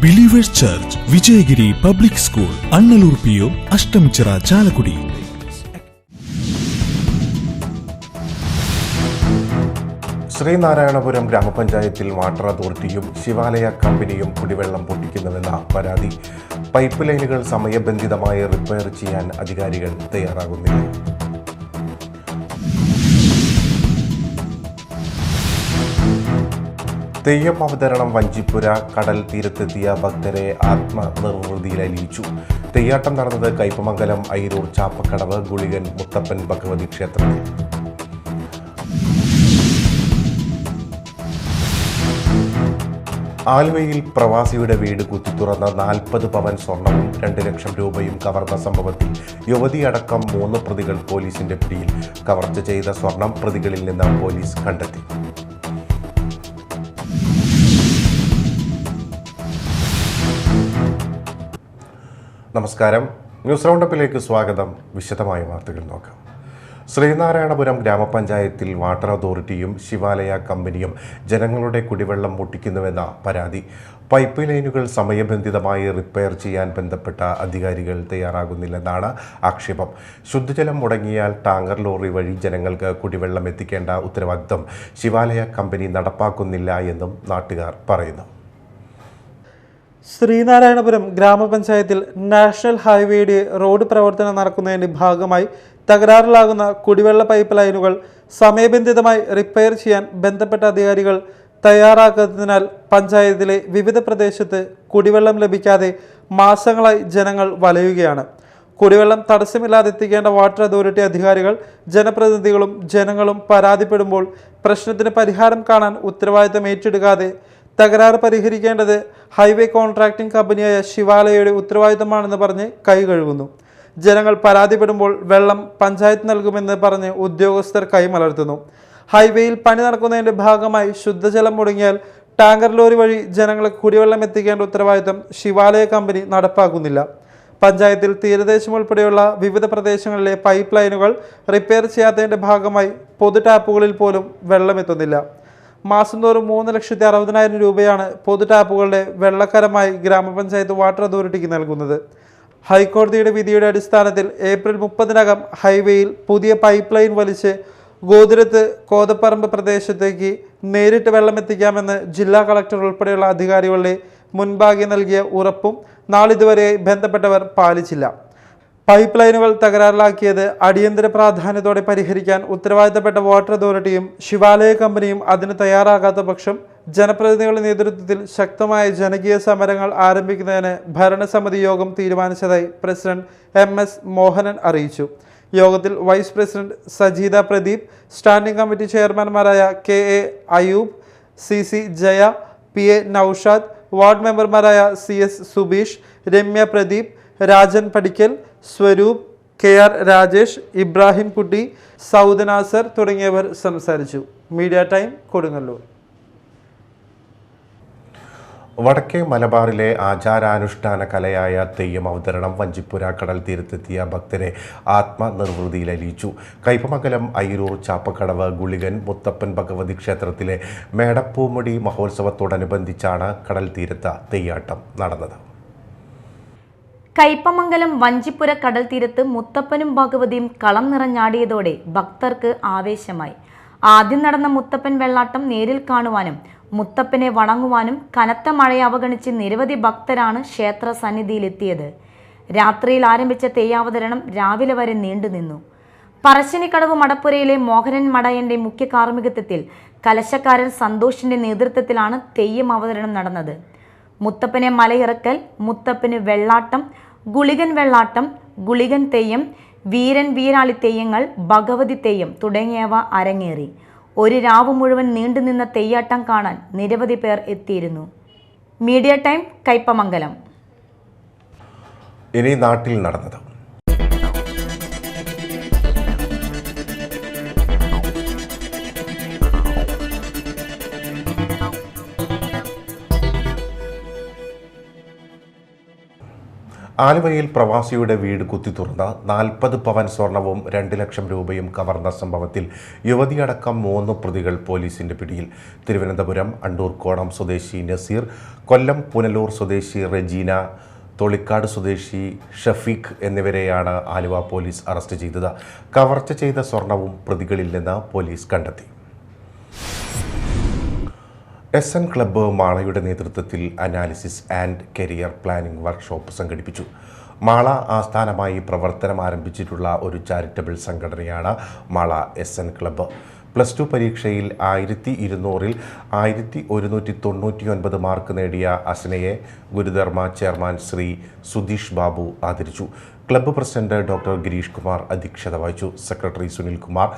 Believers church, Vijayagiri public school, Annallur PO, Ashtamichira, Chalakudy. Sreenarayanapuram ഗ്രാമപഞ്ചായത്തിൽ water അതോറിറ്റിയും ശിവാലയ കമ്പനിയും കുടിവെള്ളം പൊട്ടിക്കുന്നുവെന്ന പരാതി. പൈപ്പ് ലൈനുകൾ സമയബന്ധിതമായി റിപ്പയർ ചെയ്യാൻ അധികാരികൾ തയ്യാറാകുന്നില്ല. തെയ്യം അവതരണം വഞ്ചിപ്പുര കടൽ തീരത്തെത്തിയ ഭക്തരെ ആത്മനിർവൃതിയിലലിയിച്ചു. തെയ്യാട്ടം നടന്നത് കയ്പമംഗലം അയിരൂർ ചാപ്പക്കടവ് ഗുളികൻ മുത്തപ്പൻ ഭഗവതി ക്ഷേത്രത്തിൽ. ആലുവയിൽ പ്രവാസിയുടെ വീട് കുത്തിത്തുറന്ന 40 പവൻ സ്വർണവും 2 ലക്ഷം രൂപയും കവർന്ന സംഭവത്തിൽ യുവതിയടക്കം 3 പ്രതികൾ പോലീസിന്റെ പിടിയിൽ. കവർച്ച ചെയ്ത സ്വർണം പ്രതികളിൽ നിന്ന് പോലീസ് കണ്ടെത്തി. നമസ്കാരം, ന്യൂസ് റൗണ്ടപ്പിലേക്ക് സ്വാഗതം. വിശദമായ വാർത്തകൾ നോക്കാം. ശ്രീനാരായണപുരം ഗ്രാമപഞ്ചായത്തിൽ വാട്ടർ അതോറിറ്റിയും ശിവാലയ കമ്പനിയും ജനങ്ങളുടെ കുടിവെള്ളം മുട്ടിക്കുന്നുവെന്ന പരാതി. പൈപ്പ് ലൈനുകൾ സമയബന്ധിതമായി റിപ്പയർ ചെയ്യാൻ ബന്ധപ്പെട്ട അധികാരികൾ തയ്യാറാകുന്നില്ലെന്നാണ് ആക്ഷേപം. ശുദ്ധജലം മുടങ്ങിയാൽ ടാങ്കർ ലോറി വഴി ജനങ്ങൾക്ക് കുടിവെള്ളം എത്തിക്കേണ്ട ഉത്തരവാദിത്തം ശിവാലയ കമ്പനി നടപ്പാക്കുന്നില്ല എന്നും നാട്ടുകാർ പറയുന്നു. ശ്രീനാരായണപുരം ഗ്രാമപഞ്ചായത്തിൽ നാഷണൽ ഹൈവേയുടെ റോഡ് പ്രവർത്തനം നടക്കുന്നതിൻ്റെ ഭാഗമായി തകരാറിലാകുന്ന കുടിവെള്ള പൈപ്പ് ലൈനുകൾ സമയബന്ധിതമായി റിപ്പയർ ചെയ്യാൻ ബന്ധപ്പെട്ട അധികാരികൾ തയ്യാറാക്കാത്തതിനാൽ പഞ്ചായത്തിലെ വിവിധ പ്രദേശത്ത് കുടിവെള്ളം ലഭിക്കാതെ മാസങ്ങളായി ജനങ്ങൾ വലയുകയാണ്. കുടിവെള്ളം തടസ്സമില്ലാതെ എത്തിക്കേണ്ട വാട്ടർ അതോറിറ്റി അധികാരികൾ ജനപ്രതിനിധികളും ജനങ്ങളും പരാതിപ്പെടുമ്പോൾ പ്രശ്നത്തിന് പരിഹാരം കാണാൻ ഉത്തരവാദിത്തം ഏറ്റെടുക്കാതെ തകരാറ് പരിഹരിക്കേണ്ടത് ഹൈവേ കോൺട്രാക്ടിംഗ് കമ്പനിയായ ശിവാലയയുടെ ഉത്തരവാദിത്തമാണെന്ന് പറഞ്ഞ് കൈ കഴുകുന്നു. ജനങ്ങൾ പരാതിപ്പെടുമ്പോൾ വെള്ളം പഞ്ചായത്ത് നൽകുമെന്ന് പറഞ്ഞ് ഉദ്യോഗസ്ഥർ കൈമലർത്തുന്നു. ഹൈവേയിൽ പണി നടക്കുന്നതിൻ്റെ ഭാഗമായി ശുദ്ധജലം മുടങ്ങിയാൽ ടാങ്കർ ലോറി വഴി ജനങ്ങൾക്ക് കുടിവെള്ളം എത്തിക്കേണ്ട ഉത്തരവാദിത്തം ശിവാലയ കമ്പനി നടപ്പാക്കുന്നില്ല. പഞ്ചായത്തിൽ തീരദേശം ഉൾപ്പെടെയുള്ള വിവിധ പ്രദേശങ്ങളിലെ പൈപ്പ് ലൈനുകൾ റിപ്പയർ ചെയ്യാത്തതിൻ്റെ ഭാഗമായി പൊതു ടാപ്പുകളിൽ പോലും വെള്ളമെത്തുന്നില്ല. മാസം തോറും 3,60,000 രൂപയാണ് പൊതു ടാപ്പുകളുടെ വെള്ളക്കരമായി ഗ്രാമപഞ്ചായത്ത് വാട്ടർ അതോറിറ്റിക്ക് നൽകുന്നത്. ഹൈക്കോടതിയുടെ വിധിയുടെ അടിസ്ഥാനത്തിൽ ഏപ്രിൽ 30-നകം ഹൈവേയിൽ പുതിയ പൈപ്പ് ലൈൻ വലിച്ച് ഗോതുരത്ത് കോതപ്പറമ്പ് പ്രദേശത്തേക്ക് നേരിട്ട് വെള്ളമെത്തിക്കാമെന്ന് ജില്ലാ കളക്ടർ ഉൾപ്പെടെയുള്ള അധികാരികളുടെ മുൻപാകെ നൽകിയ ഉറപ്പും നാളിതുവരെ ബന്ധപ്പെട്ടവർ പാലിച്ചില്ല. പൈപ്പ് ലൈനുകൾ തകരാറിലാക്കിയത് അടിയന്തര പ്രാധാന്യത്തോടെ പരിഹരിക്കാൻ ഉത്തരവാദിത്തപ്പെട്ട വാട്ടർ അതോറിറ്റിയും ശിവാലയ കമ്പനിയും അതിന് തയ്യാറാകാത്ത പക്ഷം ജനപ്രതിനിധികളുടെ നേതൃത്വത്തിൽ ശക്തമായ ജനകീയ സമരങ്ങൾ ആരംഭിക്കുന്നതിന് ഭരണസമിതി യോഗം തീരുമാനിച്ചതായി പ്രസിഡന്റ് MS മോഹനൻ അറിയിച്ചു. യോഗത്തിൽ vice president Sajitha Pradeep, standing committee ചെയർമാൻമാരായ KA Ayoob, CC Jaya, PA Naushad, ward മെമ്പർമാരായ CS Subeesh, Ramya Pradeep, Rajan Padikkal, Swaroop, KR Rajesh, Ibrahim Kutty, Saud Nasar തുടങ്ങിയവർ സംസാരിച്ചു. Media time, Kodungallur. വടക്കേ മലബാറിലെ ആചാരാനുഷ്ഠാന കലയായ തെയ്യം അവതരണം വഞ്ചിപ്പുര കടൽ തീരത്തെത്തിയ ഭക്തരെ ആത്മനിർവൃതിയിലലിയിച്ചു. കയ്പമംഗലം അയിരൂർ ചാപ്പക്കടവ് ഗുളികൻ മുത്തപ്പൻ ഭഗവതി ക്ഷേത്രത്തിലെ മേടപ്പൂമുടി മഹോത്സവത്തോടനുബന്ധിച്ചാണ് കടൽ തീരത്ത് തെയ്യാട്ടം നടന്നത്. കയ്പമംഗലം വഞ്ചിപ്പുര കടൽ തീരത്ത് മുത്തപ്പനും ഭഗവതിയും കളം നിറഞ്ഞാടിയതോടെ ഭക്തർക്ക് ആവേശമായി. ആദ്യം നടന്ന മുത്തപ്പൻ വെള്ളാട്ടം നേരിൽ കാണുവാനും മുത്തപ്പനെ വണങ്ങുവാനും കനത്ത മഴയെ അവഗണിച്ച് നിരവധി ഭക്തരാണ് ക്ഷേത്ര സന്നിധിയിലെത്തിയത്. രാത്രിയിൽ ആരംഭിച്ച തെയ്യാവതരണം രാവിലെ വരെ നീണ്ടുനിന്നു. പറശ്ശിനിക്കടവ് മടപ്പുരയിലെ മോഹനൻ മടയന്റെ മുഖ്യ കാർമ്മികത്വത്തിൽ കലശക്കാരൻ സന്തോഷിന്റെ നേതൃത്വത്തിലാണ് തെയ്യം അവതരണം നടന്നത്. മുത്തപ്പനെ മലയിറക്കൽ, മുത്തപ്പന് വെള്ളാട്ടം, ഗുളികൻ വെള്ളാട്ടം, ഗുളികൻ തെയ്യം, വീരൻ വീരാളി തെയ്യങ്ങൾ, ഭഗവതി തെയ്യം തുടങ്ങിയവ അരങ്ങേറി. ഒരു രാവ് മുഴുവൻ നീണ്ടുനിന്ന തെയ്യാട്ടം കാണാൻ നിരവധി പേർ എത്തിയിരുന്നു. Media time, Kaipamangalam. ഇനി നാട്ടിൽ നടന്നത്. ആലുവയിൽ പ്രവാസിയുടെ വീട് കുത്തിത്തുറന്ന് 40 പവൻ സ്വർണവും 2 ലക്ഷം രൂപയും കവർന്ന സംഭവത്തിൽ യുവതിയടക്കം 3 പ്രതികൾ പോലീസിന്റെ പിടിയിൽ. തിരുവനന്തപുരം അണ്ടൂർക്കോണം സ്വദേശി നസീർ, കൊല്ലം പുനലൂർ സ്വദേശി റെജീന, തൊളിക്കാട് സ്വദേശി ഷഫീഖ് എന്നിവരെയാണ് ആലുവ പോലീസ് അറസ്റ്റ് ചെയ്തത്. കവർച്ച ചെയ്ത സ്വർണവും പ്രതികളില്ലെന്ന് പോലീസ് കണ്ടെത്തി. SN ക്ലബ്ബ് മാളയുടെ നേതൃത്വത്തിൽ analysis and career planning workshop സംഘടിപ്പിച്ചു. മാള ആസ്ഥാനമായി പ്രവർത്തനം ആരംഭിച്ചിട്ടുള്ള ഒരു ചാരിറ്റബിൾ സംഘടനയാണ് മാള SN ക്ലബ്ബ്. +2 പരീക്ഷയിൽ 1200-ൽ 1199 മാർക്ക് നേടിയ അസ്നയെ ഗുരുധർമ്മ ചെയർമാൻ ശ്രീ സുധീഷ് ബാബു ആദരിച്ചു. Club president doctor Girish Kumar അധ്യക്ഷത വഹിച്ചു. Secretary Sunil Kumar,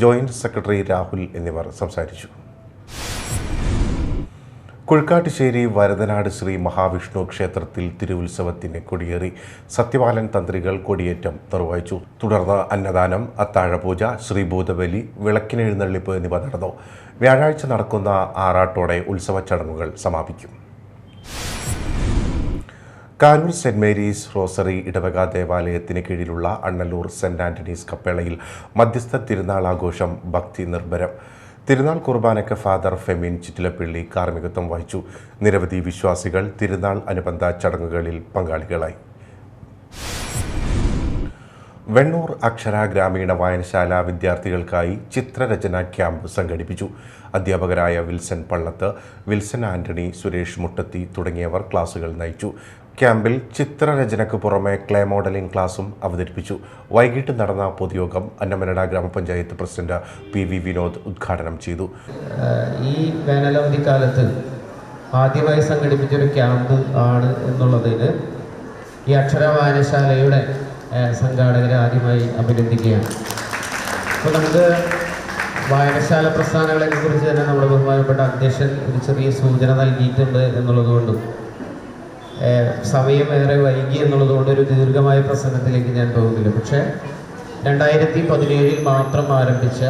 joint secretary Rahul എന്നിവർ സംസാരിച്ചു. കുഴിക്കാട്ടുശ്ശേരി വരദനാട് ശ്രീ മഹാവിഷ്ണു ക്ഷേത്രത്തിൽ തിരുവുത്സവത്തിന് കൊടിയേറി. സത്യപാലൻ തന്ത്രികൾ കൊടിയേറ്റം നിർവഹിച്ചു. തുടർന്ന് അന്നദാനം, അത്താഴപൂജ, ശ്രീഭൂതബലി, വിളക്കിനെഴുന്നള്ളിപ്പ് എന്നിവ നടന്നു. വ്യാഴാഴ്ച നടക്കുന്ന ആറാട്ടോടെ ഉത്സവ ചടങ്ങുകൾ സമാപിക്കും. കാനൂർ സെന്റ് മേരീസ് റോസറി ഇടവക ദേവാലയത്തിന് കീഴിലുള്ള അണ്ണല്ലൂർ സെന്റ് ആന്റണീസ് കപ്പേളയിൽ മധ്യസ്ഥ തിരുനാൾ ആഘോഷം ഭക്തി നിർഭരം. തിരുനാൾ കുർബാനയ്ക്ക് ഫാദർ ഫെമിൻ ചിറ്റിലപ്പള്ളി കാർമ്മികത്വം വഹിച്ചു. നിരവധി വിശ്വാസികൾ തിരുനാൾ അനുബന്ധ ചടങ്ങുകളിൽ പങ്കാളികളായി. വെണ്ണൂർ അക്ഷര ഗ്രാമീണ വായനശാല വിദ്യാർത്ഥികൾക്കായി ചിത്രരചന ക്യാമ്പ് സംഘടിപ്പിച്ചു. അധ്യാപകരായ വിൽസൺ പള്ളത്ത്, വിൽസൺ ആന്റണി, സുരേഷ് മുട്ടത്തി തുടങ്ങിയവർ ക്ലാസുകൾ നയിച്ചു. ക്യാമ്പിൽ ചിത്രരചനയ്ക്ക് പുറമെ ക്ലേ മോഡലിംഗ് ക്ലാസും അവതരിപ്പിച്ചു. വൈകിട്ട് നടന്ന പൊതുയോഗം അന്നമനട ഗ്രാമപഞ്ചായത്ത് പ്രസിഡന്റ് PV വിനോദ് ഉദ്ഘാടനം ചെയ്തു. ഈ വേനലവധിക്കാലത്ത് ആദ്യമായി സംഘടിപ്പിച്ചൊരു ക്യാമ്പ് ആണ് എന്നുള്ളതിന് ഈ അക്ഷര വായനശാലയുടെ സംഘാടകരെ ആദ്യമായി അഭിനന്ദിക്കുകയാണ്. അപ്പോൾ നമുക്ക് വായനശാല പ്രസ്ഥാനങ്ങളെക്കുറിച്ച് തന്നെ നമ്മുടെ ബഹുമാനപ്പെട്ട അധ്യക്ഷൻ ഒരു ചെറിയ സൂചന നൽകിയിട്ടുണ്ട് എന്നുള്ളതുകൊണ്ടും സമയം ഏറെ വൈകി എന്നുള്ളതുകൊണ്ട് ഒരു ദീർഘമായ പ്രസംഗത്തിലേക്ക് ഞാൻ പോകുന്നില്ല. പക്ഷേ 2017 മാത്രം ആരംഭിച്ച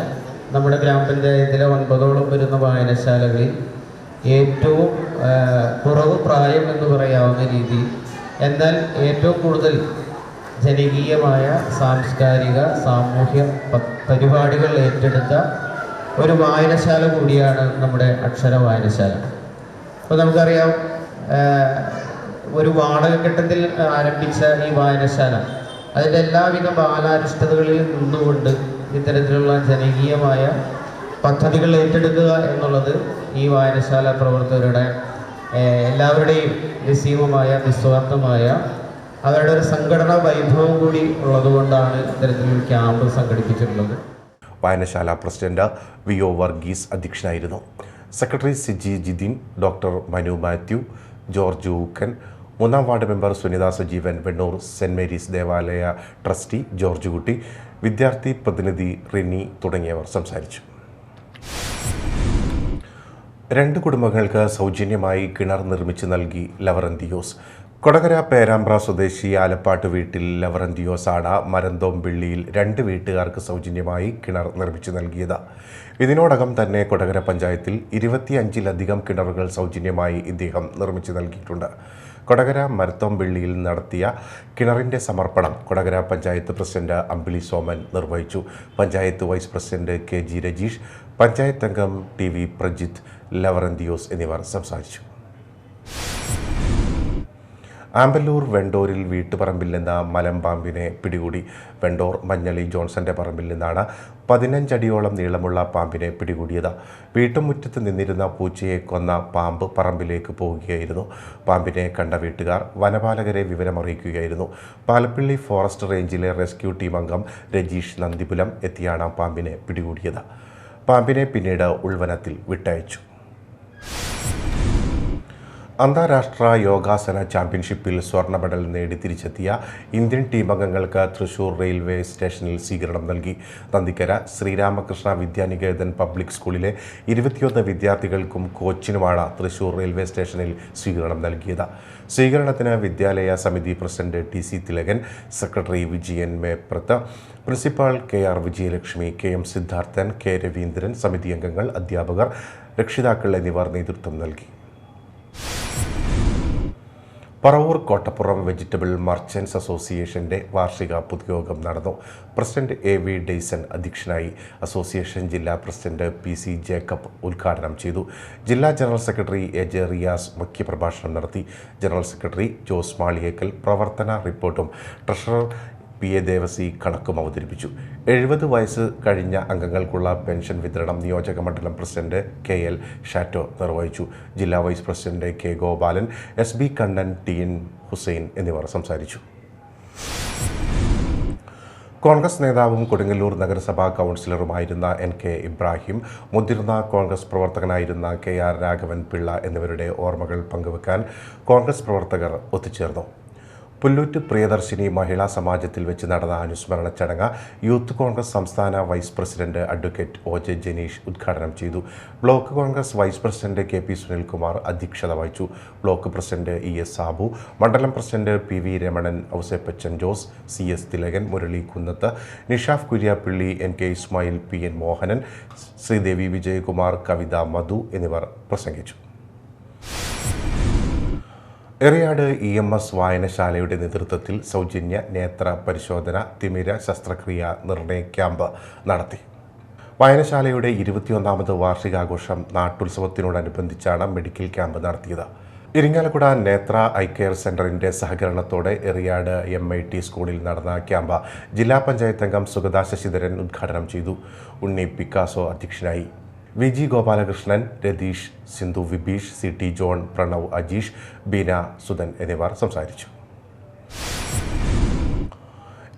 നമ്മുടെ ഗ്രാമപഞ്ചായത്തിലെ 9ഓളം വരുന്ന വായനശാലകളിൽ ഏറ്റവും കുറവ് പ്രായം എന്ന് പറയാവുന്ന രീതിയിൽ, എന്നാൽ ഏറ്റവും കൂടുതൽ ജനകീയമായ സാംസ്കാരിക സാമൂഹ്യ പരിപാടികൾ ഏറ്റെടുത്ത ഒരു വായനശാല കൂടിയാണ് നമ്മുടെ അക്ഷര വായനശാല. അപ്പോൾ നമുക്കറിയാം, ഒരു വാടകക്കെട്ടത്തിൽ ആരംഭിച്ച ഈ വായനശാല അതിൻ്റെ എല്ലാവിധ ബാലാരിഷ്ടതകളിൽ നിന്നുകൊണ്ട് ഇത്തരത്തിലുള്ള ജനകീയമായ പദ്ധതികൾ ഏറ്റെടുക്കുക എന്നുള്ളത് ഈ വായനശാല പ്രവർത്തകരുടെ എല്ലാവരുടെയും നിസ്സീമമായ നിസ്വാർത്ഥമായ അവരുടെ ഒരു സംഘടനാ വൈഭവം കൂടി ഉള്ളതുകൊണ്ടാണ് ഇത്തരത്തിലൊരു ക്യാമ്പ് സംഘടിപ്പിച്ചിട്ടുള്ളത്. വായനശാല പ്രസിഡന്റ് VO വർഗീസ് അധ്യക്ഷനായിരുന്നു. Secretary Siji Jithin, doctor Manu Mathew, George Ookkan, 3-ാം വാർഡ് മെമ്പർ സുനിത സജീവൻ, വെണ്ണൂർ സെന്റ് മേരീസ് ദേവാലയ ട്രസ്റ്റി ജോർജ് കുട്ടി, വിദ്യാർത്ഥി പ്രതിനിധി റിനി തുടങ്ങിയവർ സംസാരിച്ചു. 2 കുടുംബങ്ങൾക്ക് സൗജന്യമായി കിണർ നിർമ്മിച്ചു നൽകി ലവറന്തിയോസ്. കൊടകര പേരാമ്പ്ര സ്വദേശി ആലപ്പാട്ട് വീട്ടിൽ ലവറന്തിയോസ് ആണ് മരന്തോംപിള്ളിയിൽ 2 വീട്ടുകാർക്ക് സൗജന്യമായി കിണർ നിർമ്മിച്ചു നൽകിയത്. ഇതിനോടകം തന്നെ കൊടകര പഞ്ചായത്തിൽ 25-ലധികം കിണറുകൾ സൗജന്യമായി ഇദ്ദേഹം നിർമ്മിച്ചു നൽകിയിട്ടുണ്ട്. കൊടകര മരത്തോംപിള്ളിയിൽ നടത്തിയ കിണറിൻ്റെ സമർപ്പണം കൊടകര പഞ്ചായത്ത് പ്രസിഡന്റ് അമ്പിളി സോമൻ നിർവഹിച്ചു. Panchayat vice president KG Rajeesh, panchayat അംഗം TV പ്രജിത്ത്, ലവറന്തിയോസ് എന്നിവർ സംസാരിച്ചു. ആമ്പല്ലൂർ വെണ്ടോരിൽ വീട്ടുപറമ്പിൽ നിന്ന് മലമ്പാമ്പിനെ പിടികൂടി. വെണ്ടോർ മഞ്ഞളി ജോൺസന്റെ പറമ്പിൽ നിന്നാണ് 15 അടിയോളം നീളമുള്ള പാമ്പിനെ പിടികൂടിയത്. വീട്ടുമുറ്റത്ത് നിന്നിരുന്ന പൂച്ചയെ കൊന്ന പാമ്പ് പറമ്പിലേക്ക് പോവുകയായിരുന്നു. പാമ്പിനെ കണ്ട വീട്ടുകാർ വനപാലകരെ വിവരമറിയിക്കുകയായിരുന്നു. പാലപ്പിള്ളി ഫോറസ്റ്റ് റേഞ്ചിലെ റെസ്ക്യൂ ടീം അംഗം രജീഷ് നന്ദിപുലം എത്തിയാണ് പാമ്പിനെ പിടികൂടിയത്. പാമ്പിനെ പിന്നീട് ഉൾവനത്തിൽ വിട്ടയച്ചു. അന്താരാഷ്ട്ര യോഗാസന ചാമ്പ്യൻഷിപ്പിൽ സ്വർണ്ണ മെഡൽ നേടി തിരിച്ചെത്തിയ ഇന്ത്യൻ ടീം അംഗങ്ങൾക്ക് തൃശൂർ റെയിൽവേ സ്റ്റേഷനിൽ സ്വീകരണം നൽകി. നന്ദിക്കര ശ്രീരാമകൃഷ്ണ വിദ്യാനികേതൻ പബ്ലിക് സ്കൂളിലെ 21 വിദ്യാർത്ഥികൾക്കും കോച്ചിനുമാണ് തൃശൂർ റെയിൽവേ സ്റ്റേഷനിൽ സ്വീകരണം നൽകിയത്. സ്വീകരണത്തിന് വിദ്യാലയ സമിതി president TC Thilakan, secretary Vijayan Meprath, principal KR Vijayalakshmi, KM Siddharthan, K Raveendran, സമിതി അംഗങ്ങൾ, അധ്യാപകർ, രക്ഷിതാക്കൾ എന്നിവർ നേതൃത്വം നൽകി. പറവൂർ കോട്ടപ്പുറം വെജിറ്റബിൾ മർച്ചൻസ് അസോസിയേഷന്റെ വാർഷിക പൊതുയോഗം നടന്നു. പ്രസിഡന്റ് AV ഡെയ്സൺ അധ്യക്ഷനായി. അസോസിയേഷൻ ജില്ലാ പ്രസിഡന്റ് PC ജേക്കബ് ഉദ്ഘാടനം ചെയ്തു. ജില്ലാ ജനറൽ സെക്രട്ടറി AJ റിയാസ് മുഖ്യപ്രഭാഷണം നടത്തി. ജനറൽ സെക്രട്ടറി ജോസ് മാളിയേക്കൽ പ്രവർത്തന റിപ്പോർട്ടും ട്രഷറർ PA ദേവസി കണക്കും അവതരിപ്പിച്ചു. 70 വയസ്സ് കഴിഞ്ഞ അംഗങ്ങൾക്കുള്ള പെൻഷൻ വിതരണം നിയോജക മണ്ഡലം പ്രസിഡന്റ് KL ഷാറ്റോ നിർവഹിച്ചു. ജില്ലാ vice president K Gopalan, SB Kannan, TN Hussain എന്നിവർ സംസാരിച്ചു. കോൺഗ്രസ് നേതാവും കൊടുങ്ങല്ലൂർ നഗരസഭാ കൗൺസിലറുമായിരുന്ന NK ഇബ്രാഹിം, മുതിർന്ന കോൺഗ്രസ് പ്രവർത്തകനായിരുന്ന KR രാഘവൻ പിള്ള എന്നിവരുടെ ഓർമ്മകൾ പങ്കുവെക്കാൻ കോൺഗ്രസ് പ്രവർത്തകർ ഒത്തുചേർന്നു. പുല്ലൂറ്റ് പ്രിയദർശിനി മഹിളാ സമാജത്തിൽ വെച്ച് നടന്ന അനുസ്മരണ ചടങ്ങ് യൂത്ത് കോൺഗ്രസ് സംസ്ഥാന vice president advocate OJ Janeesh ഉദ്ഘാടനം ചെയ്തു. Block Congress vice president KP Sunilkumar അധ്യക്ഷത വഹിച്ചു. ബ്ലോക്ക് പ്രസിഡന്റ് ES സാബു, മണ്ഡലം president PV Ramanan, Ouseppachan Jose, CS Thilakan, Murali Kunnath, Nishaf Kuriappilly, NK Ismail, PN Mohanan, Sreedevi Vijayakumar, Kavitha Madhu എന്നിവർ പ്രസംഗിച്ചു. എറിയാട് EMS വായനശാലയുടെ നേതൃത്വത്തിൽ സൗജന്യ നേത്ര പരിശോധന, തിമിര ശസ്ത്രക്രിയ നിർണയ ക്യാമ്പ് നടത്തി. വായനശാലയുടെ 21ാമത് വാർഷികാഘോഷം നാട്ടുത്സവത്തിനോടനുബന്ധിച്ചാണ് മെഡിക്കൽ ക്യാമ്പ് നടത്തിയത്. ഇരിങ്ങാലക്കുട നേത്ര ഐ കെയർ സെന്ററിന്റെ സഹകരണത്തോടെ എറിയാട് MIT സ്കൂളിൽ നടന്ന ക്യാമ്പ് ജില്ലാ പഞ്ചായത്ത് അംഗം സുഗത ശശിധരൻ ഉദ്ഘാടനം ചെയ്തു. ഉണ്ണി പിക്കാസോ അധ്യക്ഷനായി. VG Gopalakrishnan, Ratheesh, Sindhu Vibeesh, CT John, Pranav Ajeesh, Beena Sudhan എന്നിവർ സംസാരിച്ചു.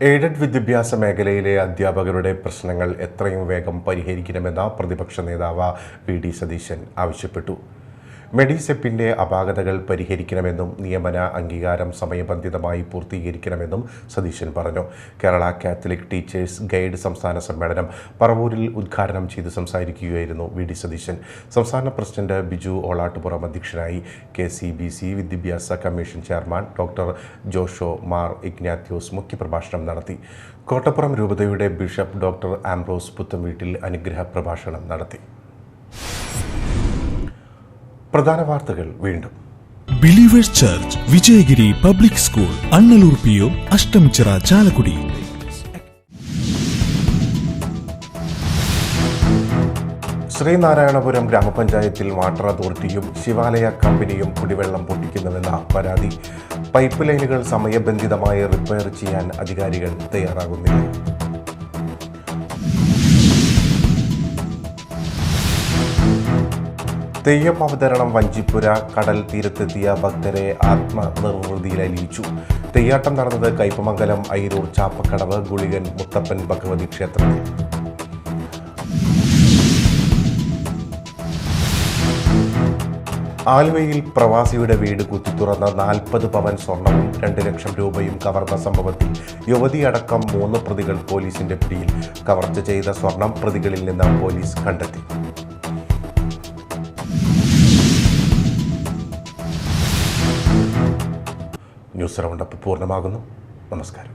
എയ്ഡഡ് വിദ്യാഭ്യാസ മേഖലയിലെ അധ്യാപകരുടെ പ്രശ്നങ്ങൾ എത്രയും വേഗം പരിഹരിക്കണമെന്ന് പ്രതിപക്ഷ നേതാവ് VD സതീശൻ ആവശ്യപ്പെട്ടു. മെഡിസെപ്പിന്റെ അപാകതകൾ പരിഹരിക്കണമെന്നും നിയമന അംഗീകാരം സമയബന്ധിതമായി പൂർത്തീകരിക്കണമെന്നും സതീശൻ പറഞ്ഞു. കേരള കാത്തലിക് ടീച്ചേഴ്സ് ഗൈഡ് സംസ്ഥാന സമ്മേളനം പറവൂരിൽ ഉദ്ഘാടനം ചെയ്ത് സംസാരിക്കുകയായിരുന്നു VD സതീശൻ. സംസ്ഥാന പ്രസിഡന്റ് ബിജു ഓളാട്ടുപുറം അധ്യക്ഷനായി. KCBC വിദ്യാഭ്യാസ commission chairman doctor Josho Mar Ignathios മുഖ്യപ്രഭാഷണം നടത്തി. കോട്ടപ്പുറം രൂപതയുടെ ബിഷപ്പ് ഡോക്ടർ ആംബ്രോസ് പുത്തംവീട്ടിൽ അനുഗ്രഹ പ്രഭാഷണം നടത്തി. പ്രധാന വാർത്തകൾ വീണ്ടും. Believers church, Vijayagiri public school, Annallur PO, Ashtamichira, Chalakudy. Sreenarayanapuram ഗ്രാമപഞ്ചായത്തിൽ വാട്ടർ അതോറിറ്റിയും ശിവാലയ കമ്പനിയും കുടിവെള്ളം പൊട്ടിക്കുന്നുവെന്ന പരാതി. പൈപ്പ് ലൈനുകൾ സമയബന്ധിതമായി റിപ്പയർ ചെയ്യാൻ അധികാരികൾ തയ്യാറാകുന്നില്ല. തെയ്യം അവതരണം വഞ്ചിപ്പുര. കടൽ തീരത്തെത്തിയ ഭക്തരെ ആത്മനിർവൃതിയിലലിയിച്ചു. തെയ്യാട്ടം നടന്നത് കയ്പമംഗലം ഐരൂർ ചാപ്പക്കടവ് ഗുളികൻ മുത്തപ്പൻ ഭഗവതി ക്ഷേത്രത്തിൽ. ആലുവയിൽ പ്രവാസിയുടെ വീട് കുത്തിത്തുറന്ന് 40 പവൻ സ്വർണവും 2 ലക്ഷം രൂപയും കവർന്ന സംഭവത്തിൽ യുവതിയടക്കം 3 പ്രതികൾ പോലീസിന്റെ പിടിയിൽ. കവർച്ച ചെയ്ത സ്വർണം പ്രതികളിൽ നിന്ന് പോലീസ് കണ്ടെത്തി. ന്യൂസ് റൗണ്ടപ്പ് പൂർണ്ണമാകുന്നു. നമസ്കാരം.